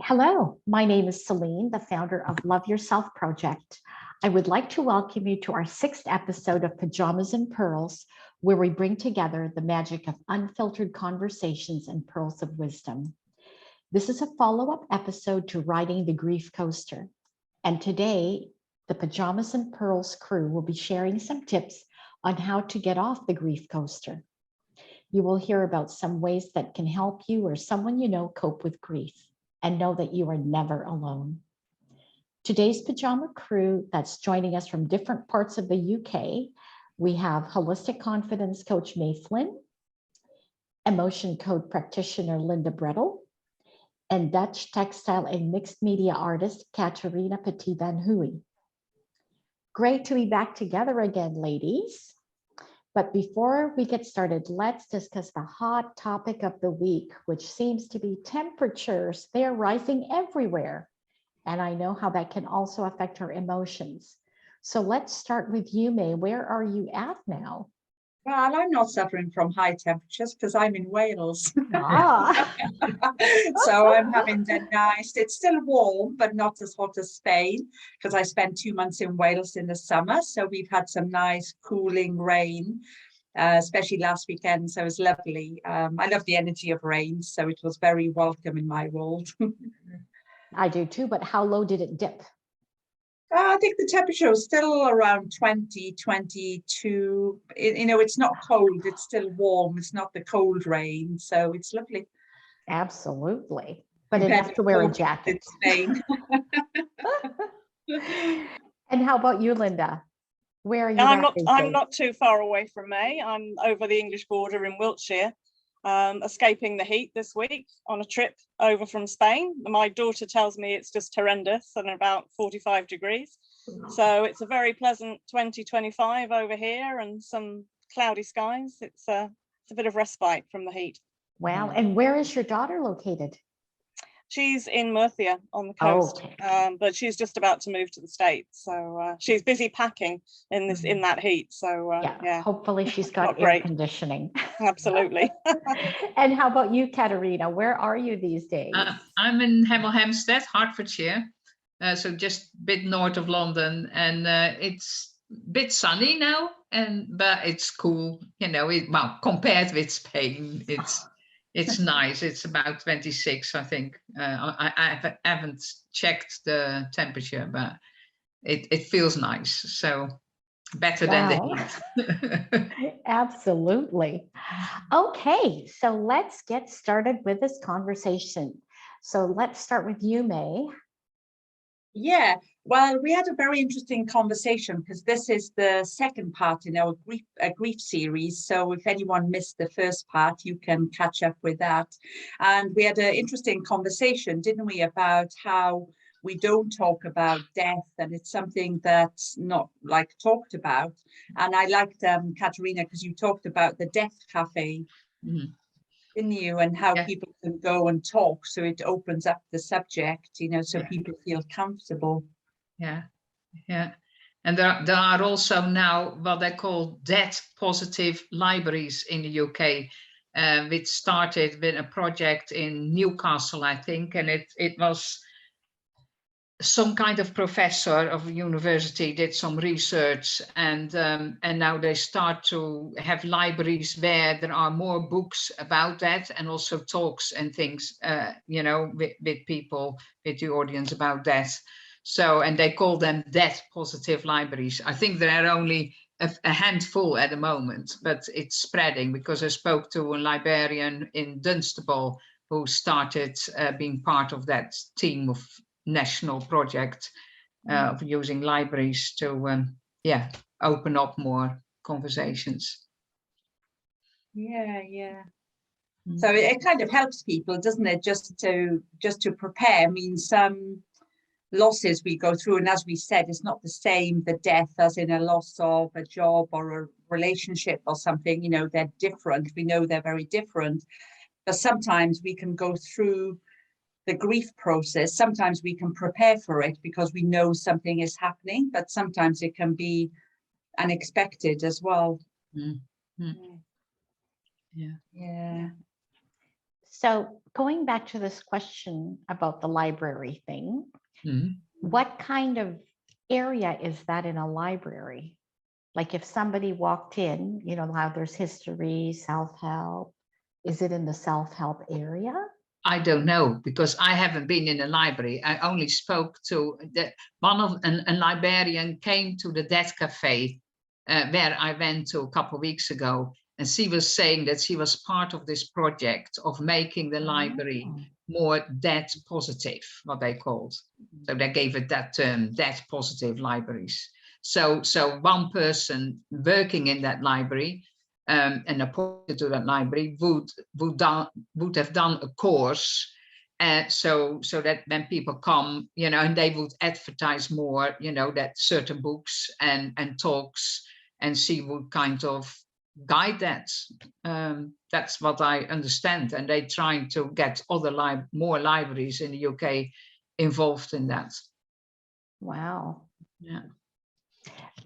Hello, my name is Celine, the founder of Love Yourself Project. I would like to welcome you to our sixth episode of Pyjamas and Pearls, where we bring together the magic of unfiltered conversations and pearls of wisdom. This is a follow-up episode to Riding the Grief Coaster. And today, the Pyjamas and Pearls crew will be sharing some tips on how to get off the grief coaster. You will hear about some ways that can help you or someone you know cope with grief, and know that you are never alone. Today's pajama crew that's joining us from different parts of the UK, we have holistic confidence coach May Flynn, emotion code practitioner Linda Brettel, and Dutch textile and mixed media artist Katerina Petit van Huey. Great to be back together again, ladies. But before we get started, let's discuss the hot topic of the week, which seems to be temperatures. They're rising everywhere. And I know how that can also affect our emotions. So let's start with you, May. Where are you at now? Well, I'm not suffering from high temperatures because I'm in Wales. Ah. So I'm having the nice, it's still warm, but not as hot as Spain because I spent 2 months in Wales in the summer. So we've had some nice cooling rain, especially last weekend. So it was lovely. I love the energy of rain. So it was very welcome in my world. I do too, but how low did it dip? I think the temperature was still around 20, 22. It's not cold. It's still warm. It's not the cold rain. So it's lovely. Absolutely. But enough to wear a jacket. Spain. And how about you, Linda? Where are you? I'm not too far away from May. I'm over the English border in Wiltshire, escaping the heat this week on a trip over from Spain. My daughter tells me it's just horrendous and about 45 degrees. So it's a very pleasant 20-25 over here and some cloudy skies. It's a bit of respite from the heat. Wow. And where is your daughter located? She's in Murcia on the coast, but she's just about to move to the States. So she's busy packing in that heat. So yeah, hopefully she's got air conditioning. Absolutely. And how about you, Katerina? Where are you these days? I'm in Hemel Hempstead, Hertfordshire, so just a bit north of London, and it's a bit sunny now, but it's cool. Compared with Spain, it's nice. It's about 26, I think. I haven't checked the temperature, but it feels nice. So better than the heat. Absolutely. Okay, so let's get started with this conversation. So let's start with you, May. Yeah, well, we had a very interesting conversation because this is the second part in our grief series. So if anyone missed the first part, you can catch up with that. And we had an interesting conversation, didn't we, about how we don't talk about death, and it's something that's not talked about. And I liked Katerina, because you talked about the death cafe. Mm-hmm. Didn't you, and how people can go and talk, so it opens up the subject, so people feel comfortable. Yeah And there are also now what they call death positive libraries in the UK, which started with a project in Newcastle, I think, and it was some kind of professor of a university did some research, and now they start to have libraries where there are more books about that, and also talks and things, with people, with the audience about death. So, and they call them death positive libraries. I think there are only a handful at the moment, but it's spreading, because I spoke to a librarian in Dunstable who started being part of that team of national project of using libraries to open up more conversations. So it kind of helps people, doesn't it, just to prepare. I mean, some losses we go through, and as we said, it's not the same, the death, as in a loss of a job or a relationship or something. They're different. We know they're very different, but sometimes we can go through the grief process. Sometimes we can prepare for it because we know something is happening, but sometimes it can be unexpected as well. Yeah. So going back to this question about the library thing, Mhm. what kind of area is that in a library? Like if somebody walked in, you know, how there's history, self-help, is it in the self-help area? I don't know, because I haven't been in a library. I only spoke to a librarian came to the Dead Cafe where I went to a couple of weeks ago, and she was saying that she was part of this project of making the library Oh. more dead positive, what they called. So they gave it that term, dead positive libraries. So one person working in that library and appointed to that library would have done a course, so that when people come, you know, and they would advertise more, you know, that certain books and talks, and she would kind of guide that. That's what I understand, and they trying to get other more libraries in the UK involved in that. Wow. Yeah.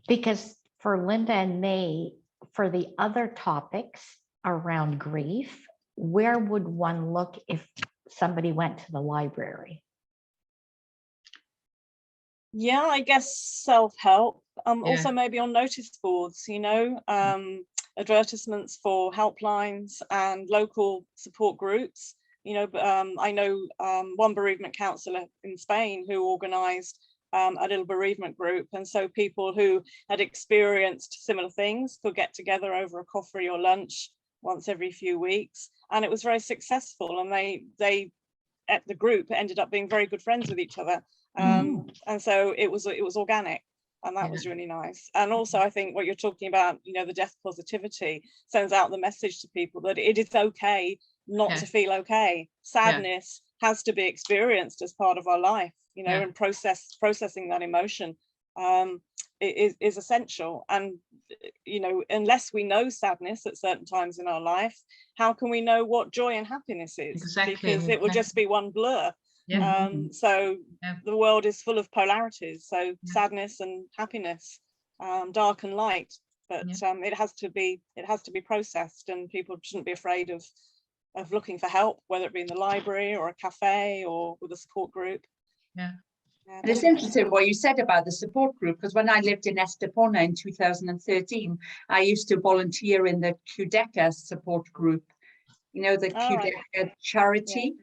Because for Linda and May, for the other topics around grief, where would one look if somebody went to the library? Yeah, I guess self-help. Yeah. Also maybe on notice boards, you know, advertisements for helplines and local support groups. You know, I know one bereavement counsellor in Spain who organised a little bereavement group, and so people who had experienced similar things could get together over a coffee or lunch once every few weeks, and it was very successful. And they at the group ended up being very good friends with each other. And so it was organic, and that was really nice. And also I think what you're talking about, you know, the death positivity sends out the message to people that it is okay not to feel okay. Sadness has to be experienced as part of our life, you know, and processing that emotion is essential. And you know, unless we know sadness at certain times in our life, how can we know what joy and happiness is? Exactly. Because it will just be one blur. So the world is full of polarities, so sadness and happiness, dark and light, but it has to be processed, and people shouldn't be afraid of looking for help, whether it be in the library or a cafe or with a support group. And it's interesting what you said about the support group, because when I lived in Estepona in 2013, I used to volunteer in the Qudeca support group, you know, the Qudeca charity.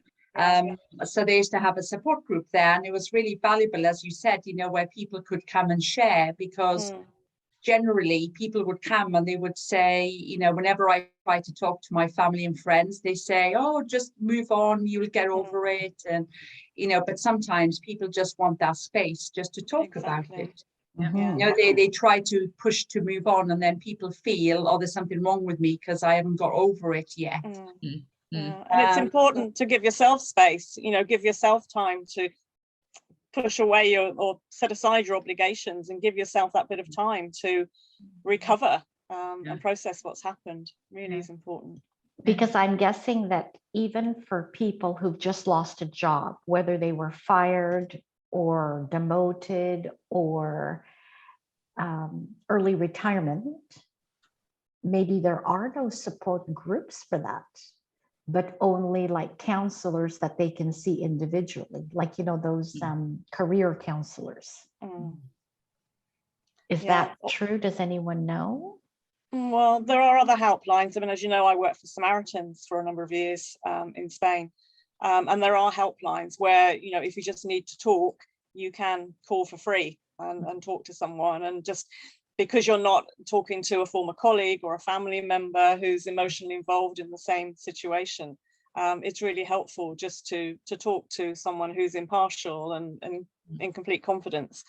So they used to have a support group there, and it was really valuable, as you said, you know, where people could come and share, because generally people would come and they would say, you know, whenever I try to talk to my family and friends, they say, oh, just move on, you'll get over it. And, you know, but sometimes people just want that space just to talk about it. You know, they try to push to move on, and then people feel, oh, there's something wrong with me because I haven't got over it yet. And it's important to give yourself space, you know, give yourself time to push away or set aside your obligations and give yourself that bit of time to recover and process what's happened. Really is important. Because I'm guessing that even for people who've just lost a job, whether they were fired or demoted or early retirement, maybe there are no support groups for that, but only like counselors that they can see individually, like, you know, those career counselors. Is that true? Does anyone know? Well, there are other helplines. I mean, as you know, I worked for Samaritans for a number of years in Spain. And there are helplines where, you know, if you just need to talk, you can call for free and talk to someone. And just because you're not talking to a former colleague or a family member who's emotionally involved in the same situation, it's really helpful just to talk to someone who's impartial and in complete confidence.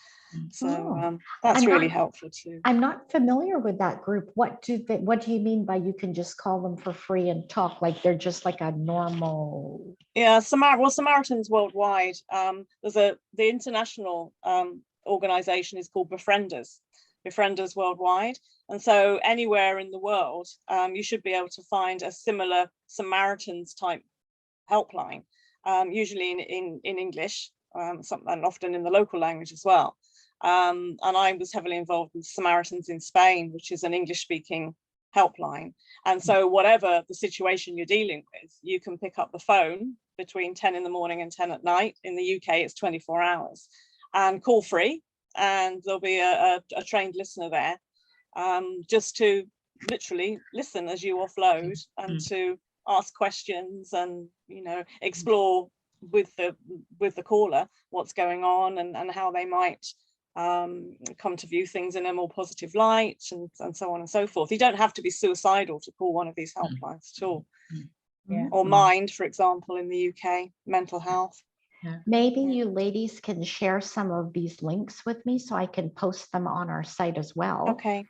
So that's really helpful too. I'm not familiar with that group. What do you mean by you can just call them for free and talk, like they're just like a normal? Yeah, Samaritans worldwide. The international organization is called Befrienders Worldwide, and so anywhere in the world you should be able to find a similar Samaritans type helpline, usually in English, and often in the local language as well. And I was heavily involved with Samaritans in Spain, which is an English speaking helpline. And so whatever the situation you're dealing with, you can pick up the phone between 10 in the morning and 10 at night. In the UK, it's 24 hours, and call free. And there'll be a trained listener there, just to literally listen as you offload, and to ask questions, and, you know, explore with the caller what's going on, and how they might come to view things in a more positive light, and so on and so forth. You don't have to be suicidal to call one of these helplines at all. Yeah. Or Mind, for example, in the UK, mental health. Maybe you ladies can share some of these links with me so I can post them on our site as well. Okay.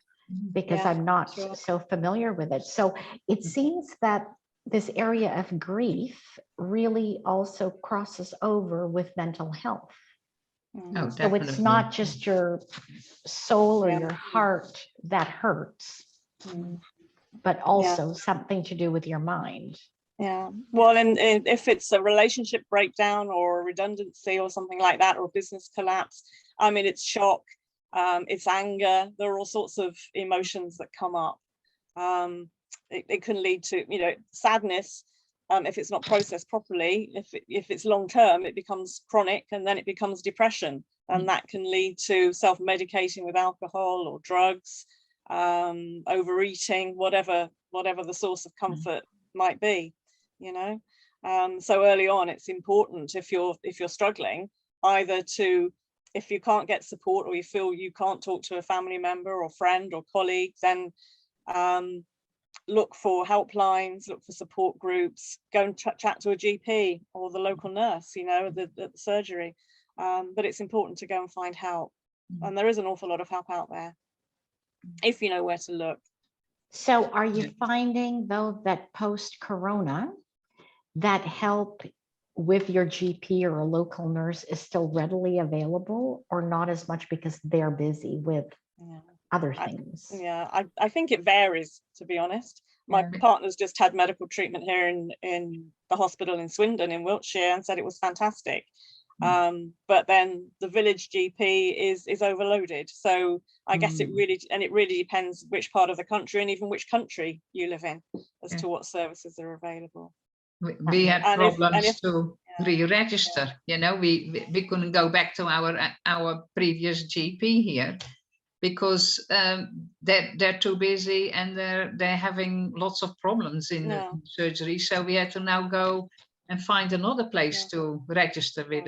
Because Yeah, I'm not sure. so familiar with it. So it seems that this area of grief really also crosses over with mental health. Oh, So it's definitely. not just your soul or Yeah. your heart that hurts, but also something to do with your mind. Yeah, well, and if it's a relationship breakdown or a redundancy or something like that, or a business collapse, I mean, it's shock, it's anger. There are all sorts of emotions that come up. It can lead to, you know, sadness. If it's not processed properly, if it's long term, it becomes chronic, and then it becomes depression, and that can lead to self-medicating with alcohol or drugs, overeating, whatever the source of comfort might be, you know. So early on, it's important, if you're struggling, either to, if you can't get support, or you feel you can't talk to a family member or friend or colleague, then look for helplines, look for support groups, go and chat to a GP or the local nurse, you know, at the surgery. But it's important to go and find help, and there is an awful lot of help out there if you know where to look. So are you finding, though, that post-corona, that help with your GP or a local nurse is still readily available, or not as much because they're busy with other things? I think it varies, to be honest. My partner's just had medical treatment here in the hospital in Swindon in Wiltshire, and said it was fantastic. But then the village GP is overloaded. So I guess it really depends which part of the country, and even which country you live in, as to what services are available. We had problems to re-register. Yeah. You know, we couldn't go back to our previous GP here, because they're too busy, and they're having lots of problems in the surgery. So we had to now go and find another place to register with.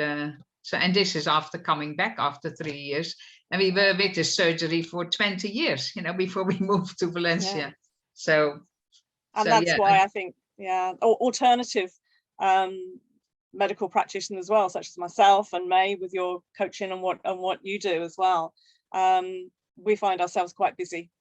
So, and this is after coming back after 3 years, and we were with this surgery for 20 years, you know, before we moved to Valencia. So that's why I think alternative medical practitioners as well, such as myself and May, with your coaching and what you do as well. We find ourselves quite busy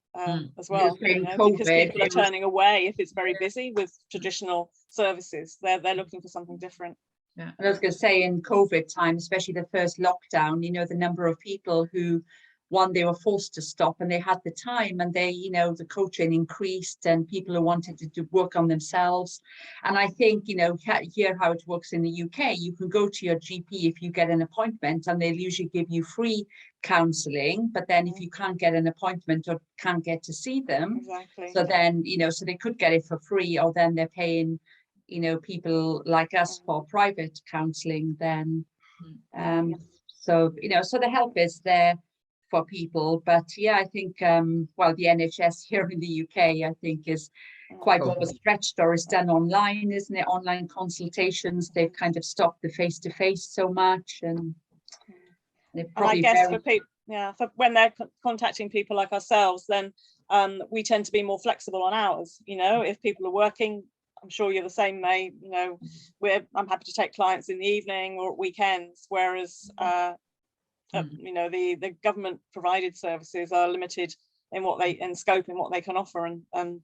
as well, you know, because people are turning away if it's very busy with traditional services. They're looking for something different. And I was going to say, in COVID time, especially the first lockdown, you know, the number of people who, one, they were forced to stop, and they had the time, and they, you know, the coaching increased, and people who wanted to work on themselves. And I think, you know, here how it works in the UK, you can go to your GP if you get an appointment, and they'll usually give you free counselling. But then if you can't get an appointment or can't get to see them, so then, you know, so they could get it for free, or then they're paying, you know, people like us for private counselling then. So, you know, so the help is there for people. But I think, well, the NHS here in the UK, I think, is quite overstretched, or is done online, isn't it? Online consultations, they've kind of stopped the face-to-face so much. And I guess for people, for when they're contacting people like ourselves, then we tend to be more flexible on hours. You know, if people are working, I'm sure you're the same, May, you know, I'm happy to take clients in the evening or at weekends, whereas you know, the government provided services are limited in what they, in scope, in what they can offer, and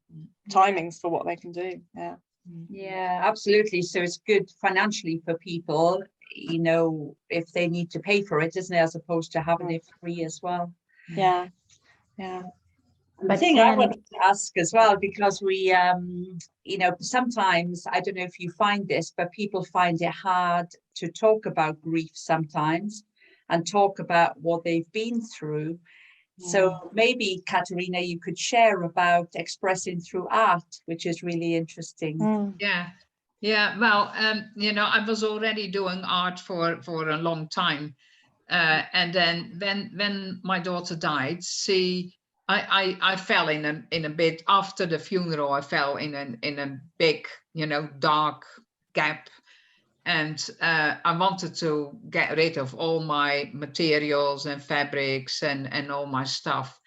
timings for what they can do. Yeah, absolutely. So it's good financially for people, you know, if they need to pay for it, isn't it, as opposed to having it free as well. The thing I wanted to ask as well, because we, you know, sometimes, I don't know if you find this, but people find it hard to talk about grief sometimes, and talk about what they've been through. So maybe, Katerina, you could share about expressing through art, which is really interesting. Yeah. Well, you know, I was already doing art for a long time, and then when my daughter died, I fell in a bit after the funeral. I fell in a big, you know, dark gap, and I wanted to get rid of all my materials and fabrics and all my stuff.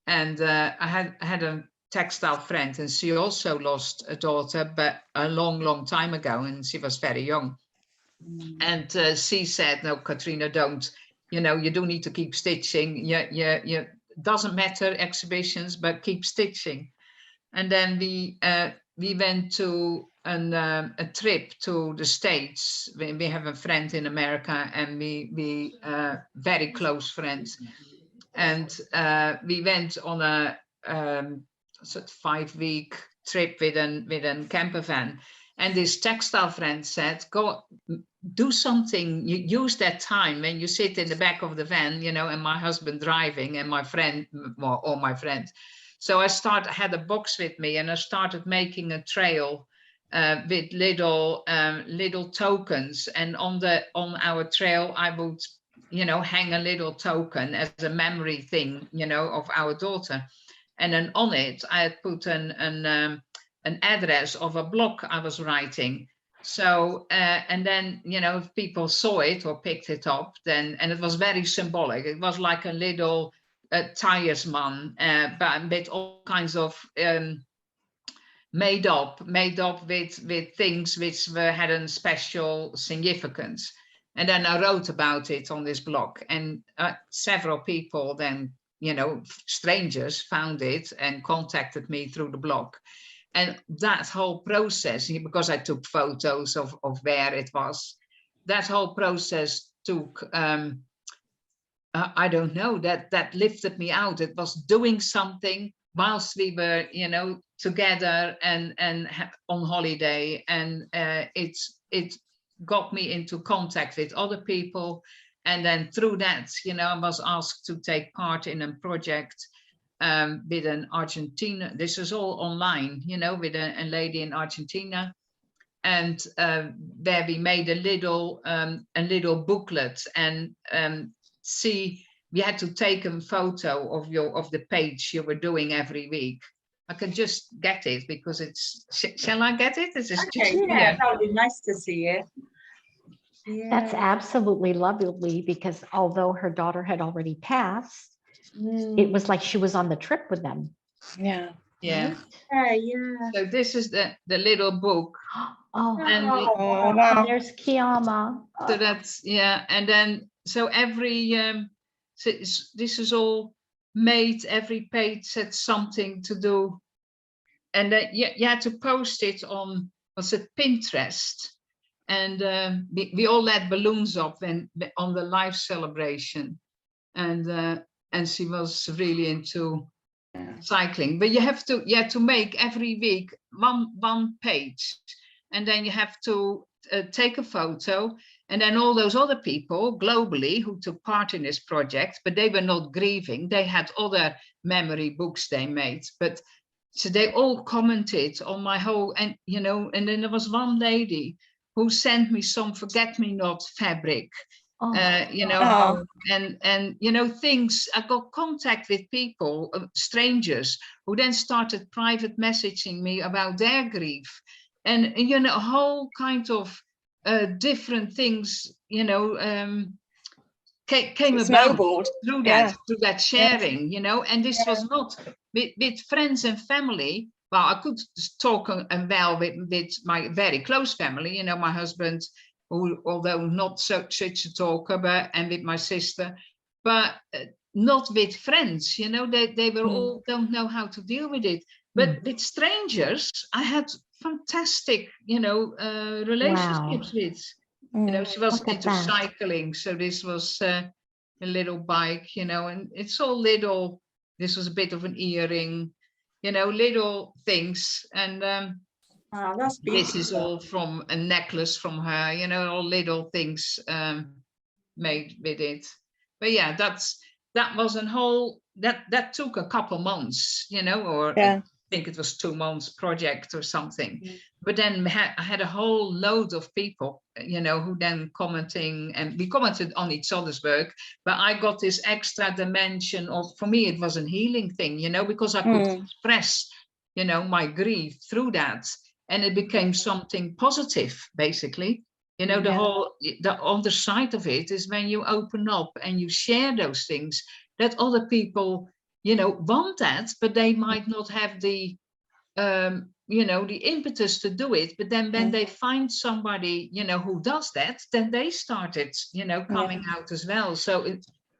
And I had a textile friend, and she also lost a daughter, but a long time ago, and she was very young. And she said, "No, Katrina, don't. You know, you do need to keep stitching. You doesn't matter exhibitions, but keep stitching." And then we went to a trip to the States. We have a friend in America, and we very close friends. And we went on a sort of 5-week trip with a camper van. And this textile friend said, "Go do something. You use that time when you sit in the back of the van, you know, and my husband driving and my friend, well, all my friends." So I had a box with me, and I started making a trail with little tokens. And on our trail, I would, you know, hang a little token as a memory thing, you know, of our daughter. And then on it, I had put an address of a blog I was writing. So, and then, you know, if people saw it or picked it up, then, and it was very symbolic. It was like a little talisman, but with all kinds of made up with things which had a special significance. And then I wrote about it on this blog, and several people then, you know, strangers found it and contacted me through the blog. And that whole process, because I took photos of where it was, that whole process took, I don't know, that lifted me out. It was doing something whilst we were, you know, together and on holiday. And it got me into contact with other people. And then through that, you know, I was asked to take part in a project with an Argentina. This is all online, you know, with a lady in Argentina, and where we made a little booklet, and we had to take a photo of the page you were doing every week. I can just get it because it's. Shall I get it? This is okay, yeah, that would be nice to see it. Yeah. That's absolutely lovely, because although her daughter had already passed, it was like she was on the trip with them. Yeah. Yeah. Right? Yeah. So this is the little book. Oh, And Oh, wow. there's Kiama. so that's, yeah. And then, so every, so this is all made, every page had something to do. And then you had to post it on, was it Pinterest? And we all had balloons up on the life celebration. And she was really into cycling. But you have to make every week one page. And then you have to take a photo, and then all those other people globally who took part in this project, but they were not grieving. They had other memory books they made, but so they all commented on my whole, and you know, and then there was one lady who sent me some forget-me-not fabric, you know, and you know, things. I got contact with people, strangers, who then started private messaging me about their grief. And you know, a whole kind of different things, you know, came about through that sharing, you know. And this was not with friends and family. Well, I could talk well with my very close family, you know, my husband, who, although not such a talker, and with my sister, but not with friends, you know. They were all don't know how to deal with it. But with strangers, I had fantastic, you know, relationships with. You know, she was into cycling, so this was a little bike, you know, and it's all little. This was a bit of an earring, you know, little things. And that's beautiful. This is all from a necklace from her, you know, all little things made with it. But yeah, that was a whole that took a couple months, you know, or Yeah. I think it was 2 months project or something. Mm. But then I had a whole load of people, you know, who then commenting, and we commented on each other's work. But I got this extra dimension of, for me, it was a healing thing, you know, because I could express, you know, my grief through that, and it became something positive, basically. You know, the other side of it is when you open up and you share those things, that other people, you know, want that, but they might not have the, you know, the impetus to do it. But then when they find somebody, you know, who does that, then they started, you know, coming out as well. So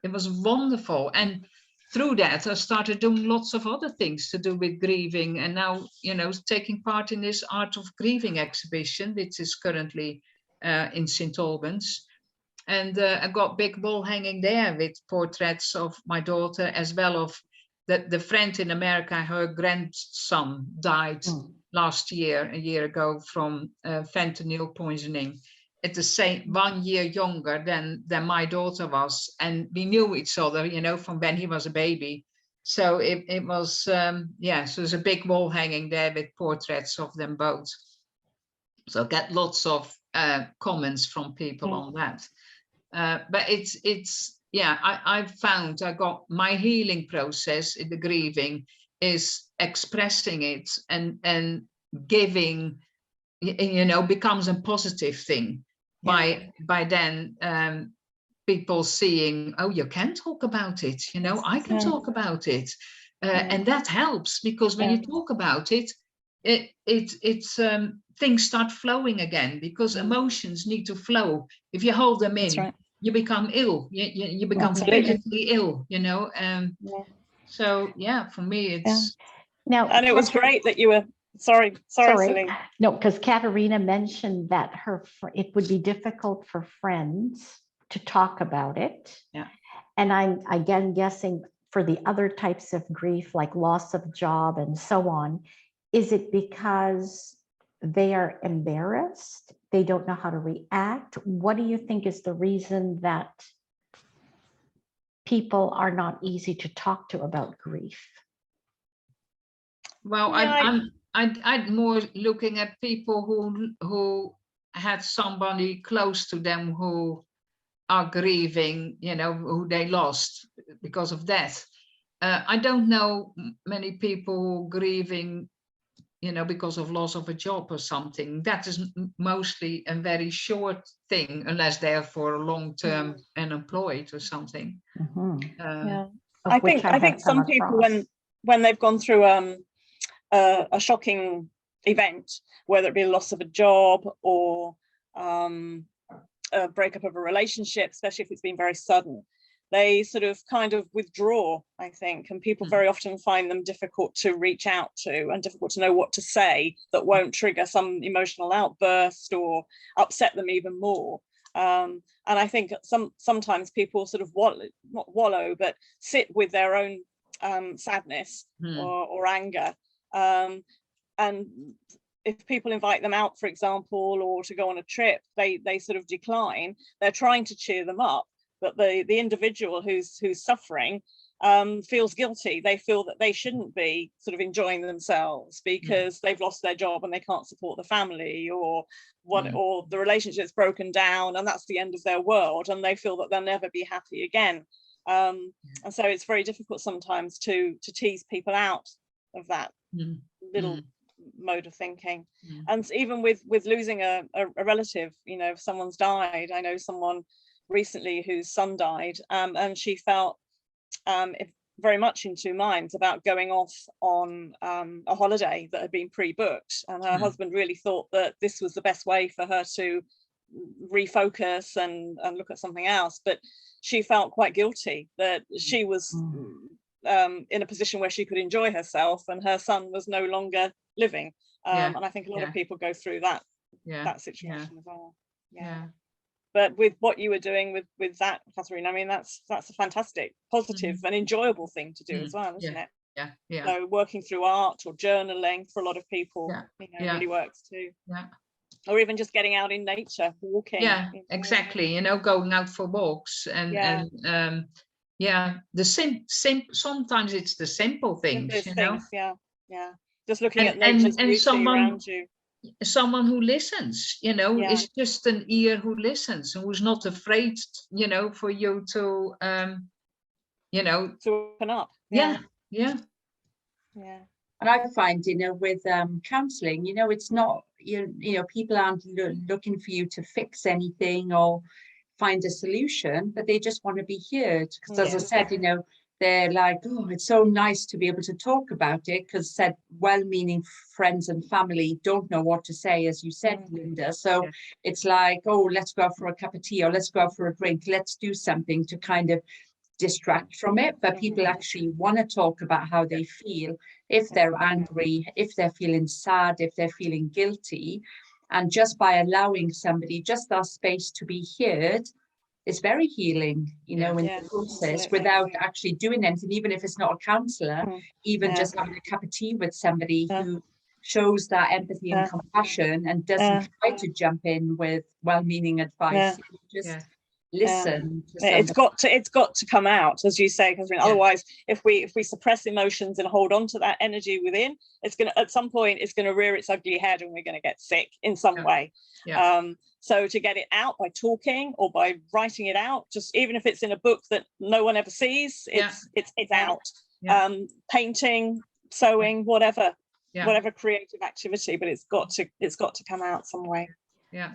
it was wonderful. And through that, I started doing lots of other things to do with grieving. And now, you know, taking part in this Art of Grieving exhibition, which is currently in St. Albans. And I got big wall hanging there with portraits of my daughter, as well of the friend in America. Her grandson died last year, a year ago, from fentanyl poisoning. At the same 1 year younger than my daughter was, and we knew each other, you know, from when he was a baby. So it was so there's a big wall hanging there with portraits of them both. So I get lots of comments from people on that. But it's I found I got my healing process in the grieving is expressing it and giving, you know, becomes a positive thing by then people seeing, oh, you can talk about it, you know, I can talk about it, and that helps, because when you talk about it, it's things start flowing again, because emotions need to flow. If you hold them in, you become ill. You become physically ill, you know. So yeah, for me, it's now. And it was great that you were sorry, Celine. No, because Katerina mentioned that it would be difficult for friends to talk about it. Yeah. And I'm again guessing for the other types of grief, like loss of job and so on, is it because they are embarrassed? They don't know how to react? What do you think is the reason that people are not easy to talk to about grief? Well, I'm more looking at people who had somebody close to them who are grieving, you know, who they lost because of death. I don't know many people who are grieving, you know, because of loss of a job or something. That is mostly a very short thing, unless they're for a long term unemployed or something. I think some people, when they've gone through a shocking event, whether it be a loss of a job or a breakup of a relationship, especially if it's been very sudden, they sort of kind of withdraw, I think, and people very often find them difficult to reach out to and difficult to know what to say that won't trigger some emotional outburst or upset them even more. And I think sometimes people sort of not wallow, but sit with their own sadness or anger. And if people invite them out, for example, or to go on a trip, they sort of decline. They're trying to cheer them up, but the individual who's suffering feels guilty. They feel that they shouldn't be sort of enjoying themselves because they've lost their job and they can't support the family, or or the relationship's broken down and that's the end of their world, and they feel that they'll never be happy again. And so it's very difficult sometimes to tease people out of that little mode of thinking. And even with losing a relative, you know, if someone's died, I know someone recently whose son died, and she felt very much in two minds about going off on a holiday that had been pre-booked, and her husband really thought that this was the best way for her to refocus and look at something else, but she felt quite guilty that she was in a position where she could enjoy herself and her son was no longer living. And I think a lot of people go through that situation as well. But with what you were doing with that, Catherine, I mean, that's a fantastic, positive and enjoyable thing to do as well, isn't it? So working through art or journaling for a lot of people, you know, really works too. Or even just getting out in nature, walking. Exactly. You know, going out for walks and yeah, the sometimes it's the simple things, Those you know, things, yeah. Just looking at and nature's beauty someone around you. who listens, you know, Yeah. is just an ear who listens, who's not afraid, you know, for you to you know, To open up. yeah. And I find, you know, with counselling, you know, it's not, you know, people aren't looking for you to fix anything or find a solution, but they just want to be heard. Because as I said, you know, they're like, oh, it's so nice to be able to talk about it, because said well-meaning friends and family don't know what to say, as you said, Linda. So it's like, oh, let's go out for a cup of tea, or let's go out for a drink, let's do something to kind of distract from it. But people actually want to talk about how they feel, if they're angry, if they're feeling sad, if they're feeling guilty. And just by allowing somebody just that space to be heard, it's very healing, you know, in the process, without actually doing anything, even if it's not a counsellor, even just having a cup of tea with somebody who shows that empathy and compassion and doesn't try to jump in with well-meaning advice. Just listen to somebody. It's got to come out, as you say, Catherine. Otherwise, if we suppress emotions and hold on to that energy within, it's gonna, at some point, it's gonna rear its ugly head, and we're gonna get sick in some way. So to get it out by talking or by writing it out, just even if it's in a book that no one ever sees, it's out. Painting, sewing, whatever creative activity, but it's got to come out some way.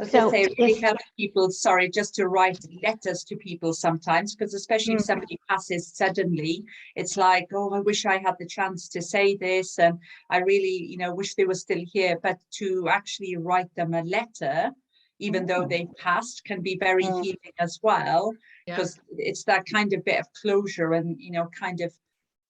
So it really helps people, just to write letters to people sometimes, because especially if somebody passes suddenly, it's like, oh, I wish I had the chance to say this, and I really, you know, wish they were still here. But to actually write them a letter, even though they passed, can be very healing as well, because it's that kind of bit of closure, and, you know, kind of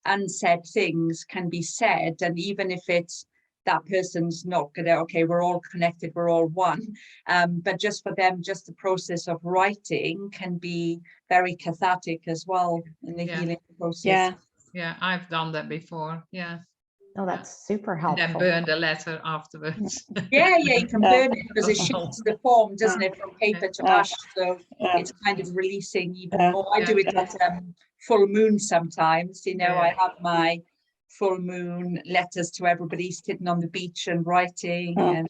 unsaid things can be said. And even if it's that person's not gonna, okay, we're all connected, we're all one, but just for them, just the process of writing can be very cathartic as well in the healing process. I've done that before. Oh, that's super helpful. And then burn the letter afterwards. You can burn it, because it shifts the form, doesn't it, from paper to ash, so it's kind of releasing even more. I do it at full moon sometimes, you know. I have my full moon letters to everybody, sitting on the beach and writing. And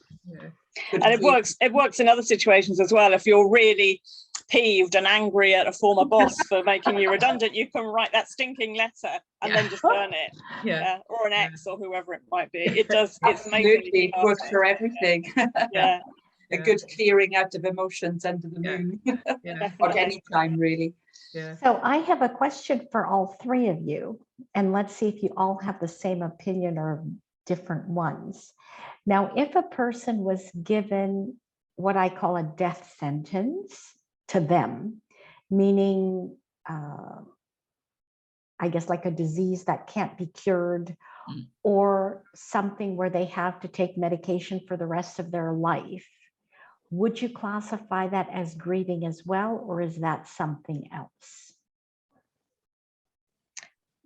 it works in other situations as well. If you're really peeved and angry at a former boss for making you redundant, you can write that stinking letter and then just burn it, or an ex or whoever it might be. It does. It's absolutely, it works for everything. A good clearing out of emotions under the moon, or any time really. So I have a question for all three of you, and let's see if you all have the same opinion or different ones. Now, if a person was given what I call a death sentence to them, meaning, I guess, like a disease that can't be cured, or something where they have to take medication for the rest of their life, would you classify that as grieving as well, or is that something else?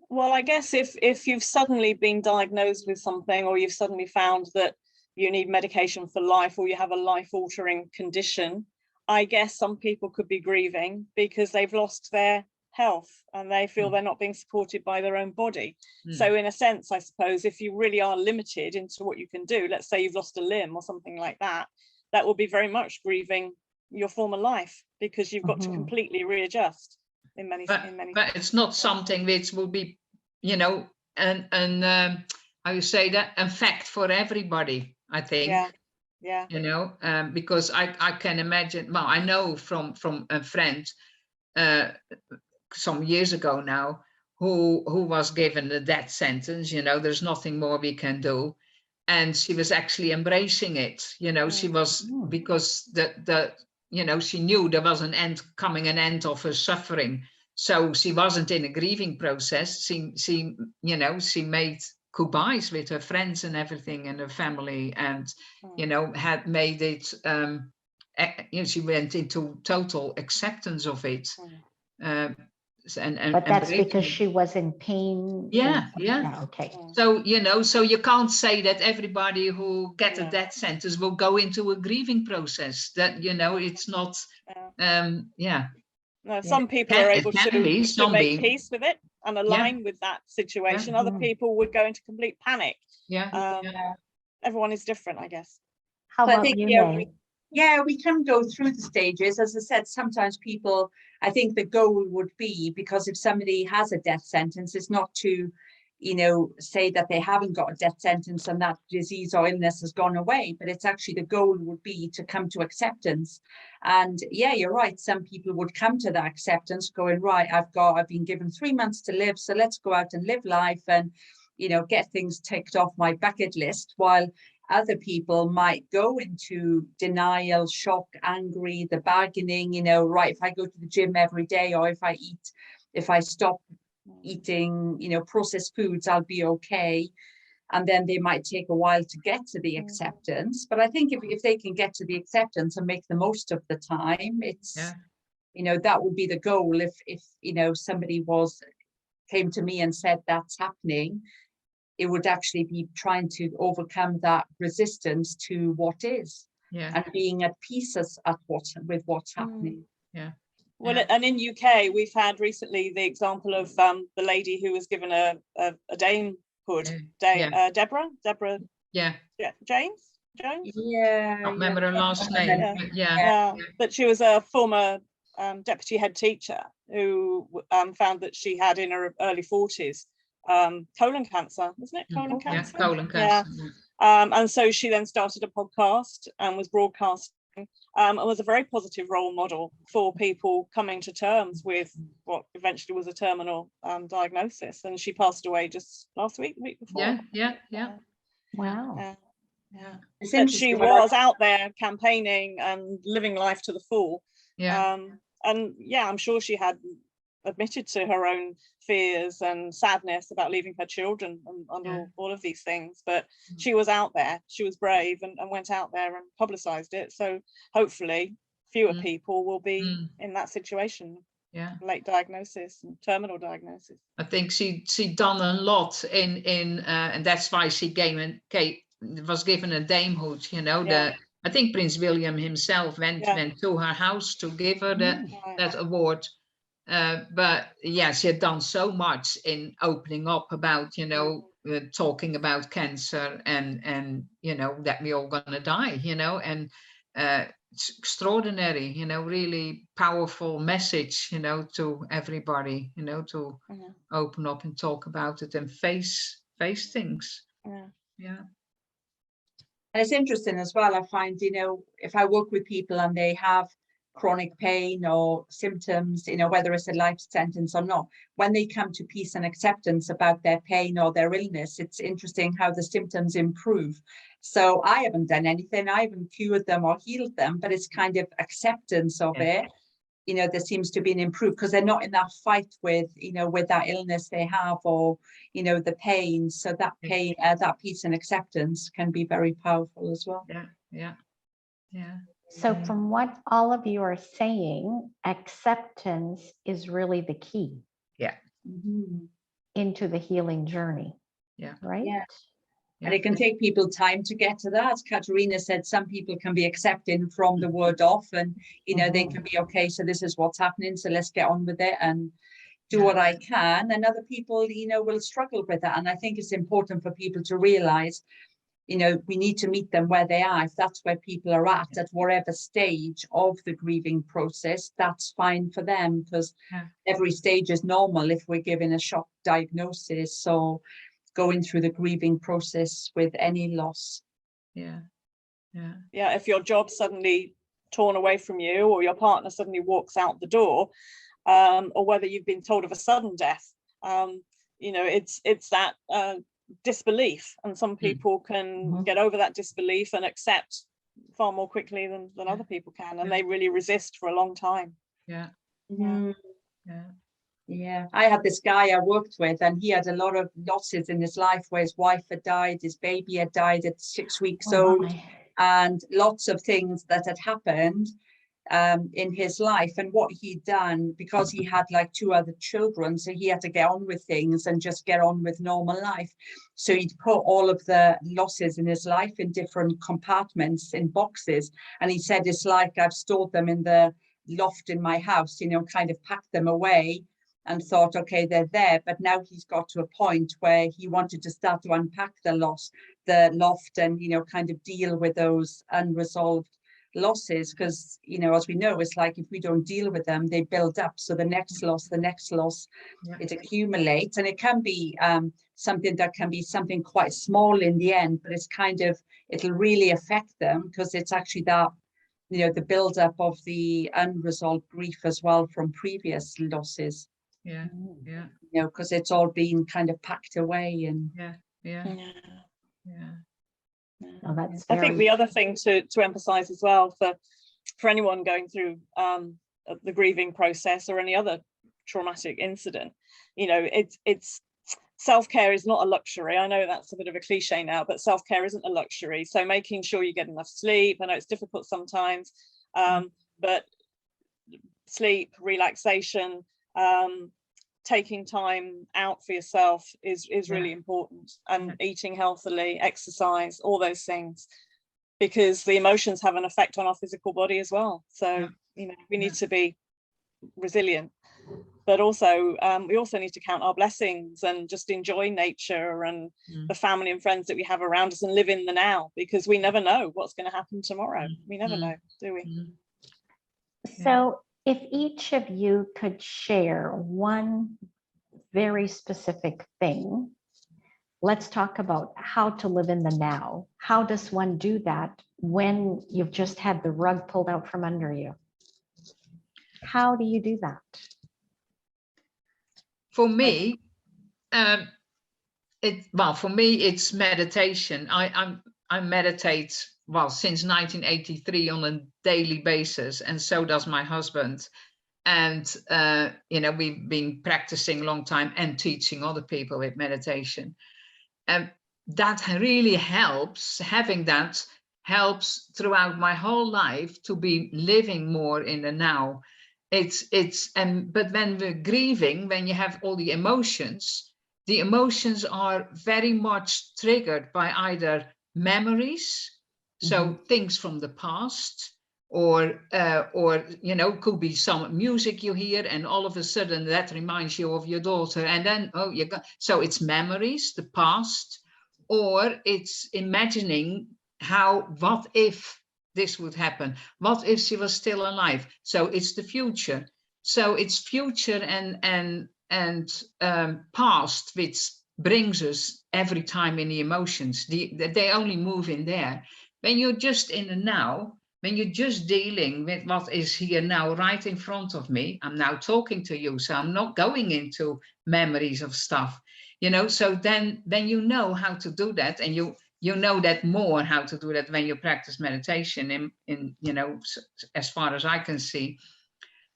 Well, I guess if you've suddenly been diagnosed with something, or you've suddenly found that you need medication for life, or you have a life-altering condition, I guess some people could be grieving because they've lost their health and they feel they're not being supported by their own body. So in a sense, I suppose, if you really are limited into what you can do, let's say you've lost a limb or something like that, that will be very much grieving your former life, because you've got to completely readjust in many. But it's not something which will be, you know, how you say that, a fact for everybody, I think. You know, because I can imagine. Well, I know from a friend some years ago now, who was given the death sentence. You know, there's nothing more we can do. And she was actually embracing it, you know. She was, because you know, she knew there was an end of her suffering. So she wasn't in a grieving process. She you know, she made goodbyes with her friends and everything, and her family, and you know, had made it. You know, she went into total acceptance of it. But that's because she was in pain. Okay. So, you know, so you can't say that everybody who gets a death sentence will go into a grieving process. That, you know, it's not. No, some people are able It can be to zombie. make peace with it and align with that situation. Other people would go into complete panic. Everyone is different, I guess. How So I about think, you, yeah, May? we can go through the stages. As I said, sometimes people, I think the goal would be, because if somebody has a death sentence, it's not to, you know, say that they haven't got a death sentence and that disease or illness has gone away, but it's actually the goal would be to come to acceptance. And yeah, you're right. Some people would come to that acceptance going, right, I've been given 3 months to live, so let's go out and live life and, you know, get things ticked off my bucket list, while other people might go into denial, shock, angry, the bargaining, you know, right, if I go to the gym every day, or if I stop eating, you know, processed foods, I'll be okay. And then they might take a while to get to the acceptance. But I think if they can get to the acceptance and make the most of the time, it's, you know, that would be the goal. If you know, somebody came to me and said that's happening, it would actually be trying to overcome that resistance to what is, and being at peace with what's happening. Well, and in UK, we've had recently the example of the lady who was given a damehood, Deborah. James. Yeah, I can't remember her last name. But she was a former deputy head teacher who found that she had in her early 40s colon cancer, wasn't it? Colon cancer. Colon cancer. And so she then started a podcast and was broadcasting. And was a very positive role model for people coming to terms with what eventually was a terminal diagnosis. And she passed away just last week, the week before. Wow. But she was out there campaigning and living life to the full. And I'm sure she had admitted to her own fears and sadness about leaving her children and all of these things, but she was out there, she was brave and went out there and publicized it, so hopefully fewer people will be in that situation, late diagnosis and terminal diagnosis. I think she done a lot in and that's why she was given a damehood, you know. I think Prince William himself went to her house to give her that award. But yeah, she had done so much in opening up about, you know, talking about cancer and you know, that we all gonna die, you know, and it's extraordinary, you know, really powerful message, you know, to everybody, you know, to open up and talk about it and face things. And it's interesting as well, I find, you know, if I work with people and they have chronic pain or symptoms, you know, whether it's a life sentence or not, when they come to peace and acceptance about their pain or their illness, it's interesting how the symptoms improve. So I haven't done anything, I haven't cured them or healed them, but it's kind of acceptance of it. You know, there seems to be an improvement because they're not in that fight with, you know, with that illness they have, or, you know, the pain. So that pain, that peace and acceptance can be very powerful as well. So from what all of you are saying, acceptance is really the key into the healing journey. Right? And it can take people time to get to that. As Katerina said, some people can be accepting from the word off and, you know, they can be, okay, so this is what's happening, so let's get on with it and do what I can. And other people, you know, will struggle with that. And I think it's important for people to realize, you know, we need to meet them where they are. If that's where people are at whatever stage of the grieving process, that's fine for them, because every stage is normal if we're given a shock diagnosis. So going through the grieving process with any loss. If your job's suddenly torn away from you, or your partner suddenly walks out the door, or whether you've been told of a sudden death, you know, it's that disbelief, and some people can get over that disbelief and accept far more quickly than other people can, and they really resist for a long time. I had this guy I worked with, and he had a lot of losses in his life where his wife had died, his baby had died at 6 weeks old, and lots of things that had happened in his life. And what he'd done, because he had like 2 other children, so he had to get on with things and just get on with normal life. So he'd put all of the losses in his life in different compartments, in boxes, and he said, it's like I've stored them in the loft in my house, you know, kind of packed them away and thought, okay, they're there. But now he's got to a point where he wanted to start to unpack the loft and, you know, kind of deal with those unresolved losses. Because, you know, as we know, it's like if we don't deal with them, they build up. So the next loss, Yeah. it accumulates. And it can be something that can be something quite small in the end, but it's kind of, it'll really affect them because it's actually that, you know, the build-up of the unresolved grief as well from previous losses. Yeah. Yeah. You know, because it's all been kind of packed away and Yeah. Yeah. Yeah. Yeah. Oh, that's I think very, the other thing to emphasize as well for anyone going through the grieving process or any other traumatic incident, you know, it's self-care is not a luxury. I know that's a bit of a cliche now, but self-care isn't a luxury. So making sure you get enough sleep. I know it's difficult sometimes, but sleep, relaxation, taking time out for yourself is really important, and eating healthily, exercise, all those things, because the emotions have an effect on our physical body as well. So you know, we need to be resilient, but also we also need to count our blessings and just enjoy nature and the family and friends that we have around us and live in the now, because we never know what's going to happen tomorrow. We never know, do we? so if each of you could share one very specific thing, let's talk about how to live in the now. How does one do that when you've just had the rug pulled out from under you? How do you do that? For me, for me, it's meditation. I meditate, well, since 1983 on a daily basis, and so does my husband. And, you know, we've been practicing a long time and teaching other people with meditation. And that really helps. Having that helps throughout my whole life to be living more in the now. But when we're grieving, when you have all the emotions are very much triggered by either memories, so things from the past, or you know, could be some music you hear and all of a sudden that reminds you of your daughter, and then so it's memories, the past, or it's imagining what if this would happen, what if she was still alive. So it's the future. So it's future and past, which brings us every time in the emotions. They only move in there. When you're just in the now, when you're just dealing with what is here now, right in front of me, I'm now talking to you, so I'm not going into memories of stuff, you know. So then you know how to do that, and you know that more how to do that when you practice meditation in you know, as far as I can see,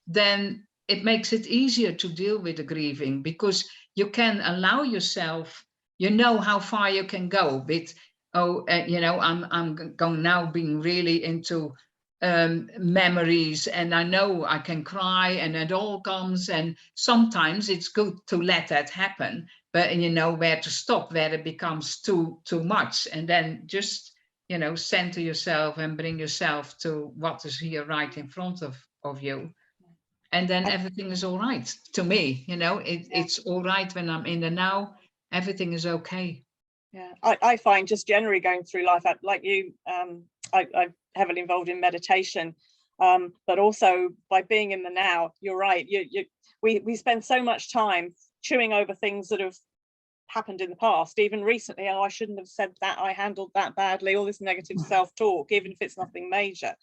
then it makes it easier to deal with the grieving, because you can allow yourself, you know, how far you can go with, you know, I'm going now being really into memories, and I know I can cry and it all comes, and sometimes it's good to let that happen, but you know where to stop, where it becomes too much, and then just, you know, center yourself and bring yourself to what is here right in front of you. And then everything is all right. To me, you know, it's all right when I'm in the now. Everything is okay. Yeah, I find just generally going through life, like you, I'm heavily involved in meditation, but also by being in the now. You're right. We spend so much time chewing over things that have happened in the past, even recently. Oh, I shouldn't have said that, I handled that badly, all this negative self-talk, even if it's nothing major.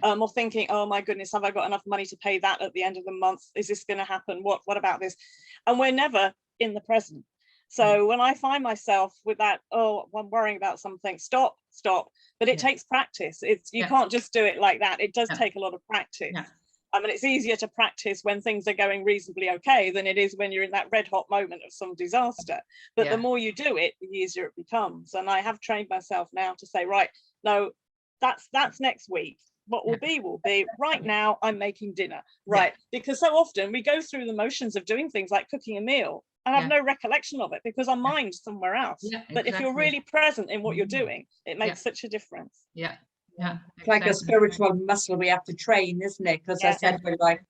Or thinking, oh my goodness, have I got enough money to pay that at the end of the month? Is this going to happen? What about this? And we're never in the present. So when I find myself with that, oh, I'm worrying about something, stop. But it takes practice. You can't just do it like that. It does take a lot of practice. I mean, it's easier to practice when things are going reasonably okay than it is when you're in that red hot moment of some disaster. But the more you do it, the easier it becomes. And I have trained myself now to say, right, no, that's next week. What will be. Right now, I'm making dinner. Right. Because so often we go through the motions of doing things like cooking a meal and have no recollection of it because our mind's somewhere else. But if you're really present in what you're doing, it makes such a difference. Yeah. Yeah. It's like a exactly. spiritual muscle we have to train, isn't it? Because I Yeah. said we're like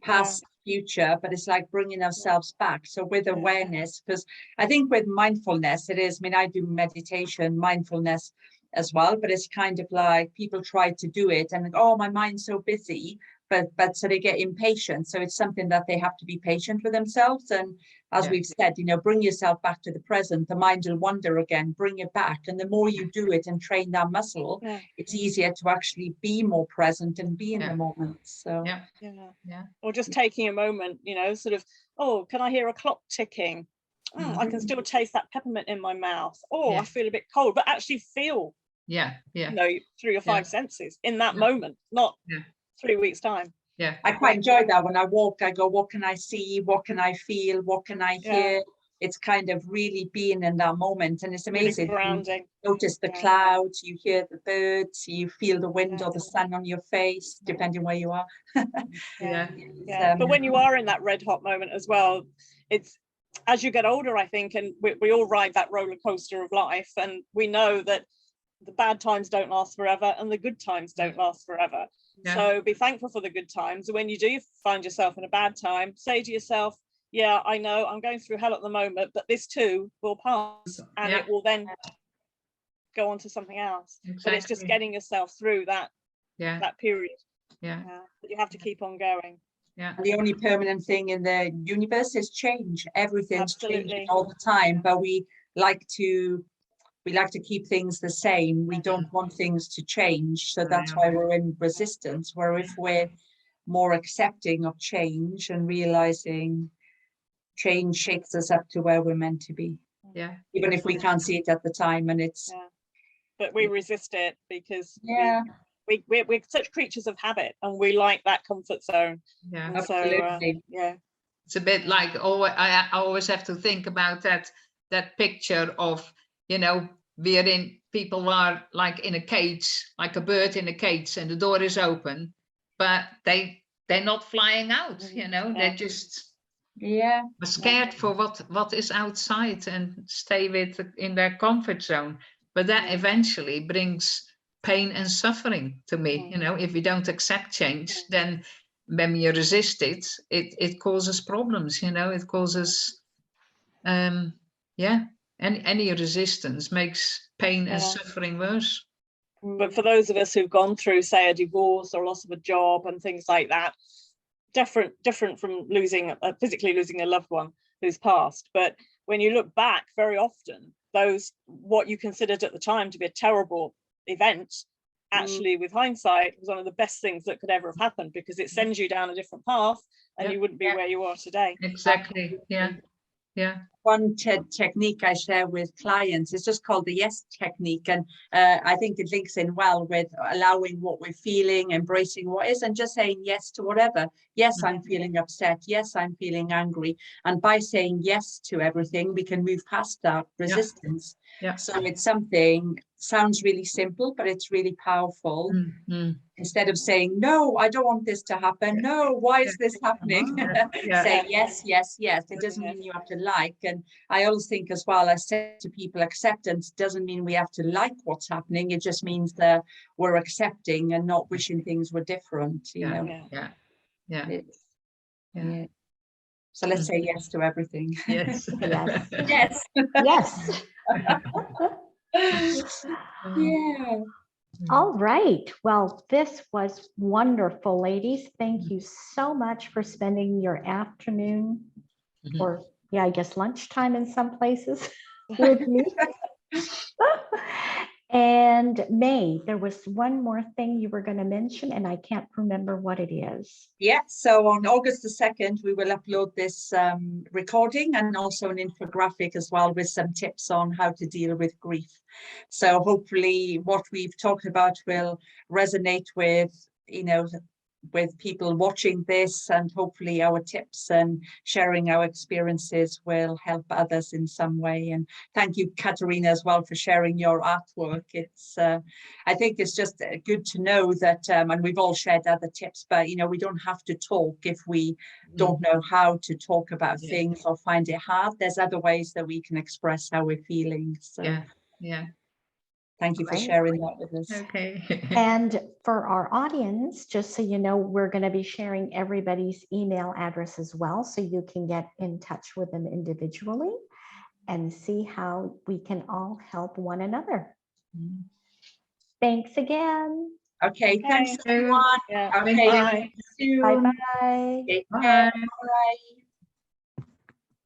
past, future, but it's like bringing ourselves back. So with Yeah. awareness, because I think with mindfulness, it is, I mean, I do meditation, mindfulness as well, but it's kind of like people try to do it and oh, my mind's so busy, but so they get impatient. So it's something that they have to be patient with themselves. And as Yeah. we've said, you know, bring yourself back to the present. The mind will wander again, bring it back. And the more you do it and train that muscle, Yeah. it's easier to actually be more present and be in Yeah. the moment. So Yeah. Yeah. Yeah. Or just taking a moment, you know, sort of, oh, can I hear a clock ticking? I can still taste that peppermint in my mouth. Oh, Yeah. I feel a bit cold, but actually feel, Yeah. Yeah. you know, through your five senses in that moment, not Yeah. 3 weeks time. Yeah. I quite enjoy that. When I walk, I go, what can I see? What can I feel? What can I hear? It's kind of really being in that moment. And it's Really amazing. grounding. You notice the Yeah. clouds, you hear the birds, you feel the wind Yeah. or the sun on your face, depending where you are. Yeah. Yeah. But when you are in that red hot moment as well, it's as you get older, I think, and we all ride that roller coaster of life, and we know that the bad times don't last forever and the good times don't last forever. Yeah. So be thankful for the good times. When you do find yourself in a bad time, say to yourself, yeah, I know I'm going through hell at the moment, but this too will pass, and Yeah. it will then go on to something else. But it's just Exactly. getting yourself through that Yeah. period. Yeah. That you have to keep on going. Yeah. And the only permanent thing in the universe is change. Everything's changing Absolutely. all the time, but we like to keep things the same. We don't want things to change. So that's why we're in resistance. Where if we're more accepting of change and realizing change shakes us up to where we're meant to be, Yeah. even if we can't see it at the time. And it's But we resist it because yeah, we're such creatures of habit, and we like that comfort zone. Yeah. And so absolutely. It's a bit like I always have to think about that picture of, you know, people are like in a cage, like a bird in a cage, and the door is open, but they're not flying out, you know, they're just scared for what is outside and stay in their comfort zone. But that eventually brings pain and suffering to me. You know, if we don't accept change, then when we resist it, it causes problems. You know, it causes any resistance makes pain and suffering worse. But for those of us who've gone through, say, a divorce or loss of a job and things like that, different from physically losing a loved one who's passed. But when you look back, very often what you considered at the time to be a terrible event, actually with hindsight was one of the best things that could ever have happened, because it sends you down a different path and you wouldn't be where you are today. Exactly. Yeah. One technique I share with clients is just called the yes technique. And I think it links in well with allowing what we're feeling, embracing what is, and just saying yes to whatever. Yes, I'm feeling upset. Yes, I'm feeling angry. And by saying yes to everything, we can move past that resistance. Yeah. So it's sounds really simple, but it's really powerful. Instead of saying, no, I don't want this to happen. No, why is this happening? Say yes, yes, yes. It doesn't mean you have to like. And I always think as well, I said to people, acceptance doesn't mean we have to like what's happening. It just means that we're accepting and not wishing things were different, you know. Yeah. So let's say yes to everything. Yes. Yes. Yes. Yes. Yeah. All right. Well, this was wonderful, ladies. Thank you so much for spending your afternoon or, I guess lunchtime in some places with me. And May, there was one more thing you were going to mention, and I can't remember what it is. Yeah, so on August the 2nd, we will upload this recording and also an infographic as well with some tips on how to deal with grief. So hopefully what we've talked about will resonate with, with people watching this, and hopefully our tips and sharing our experiences will help others in some way. And thank you, Katerina, as well for sharing your artwork. It's I think it's just good to know that, and we've all shared other tips, but we don't have to talk if we don't know how to talk about things or find it hard. There's other ways that we can express how we're feeling. So yeah Thank you for Great. sharing that with us. Okay. And for our audience, just so you know, we're going to be sharing everybody's email address as well, so you can get in touch with them individually and see how we can all help one another. Thanks again. Okay, thanks Okay. everyone. Yeah. Okay, Bye. see you Bye soon. bye. Take Bye. care. Bye.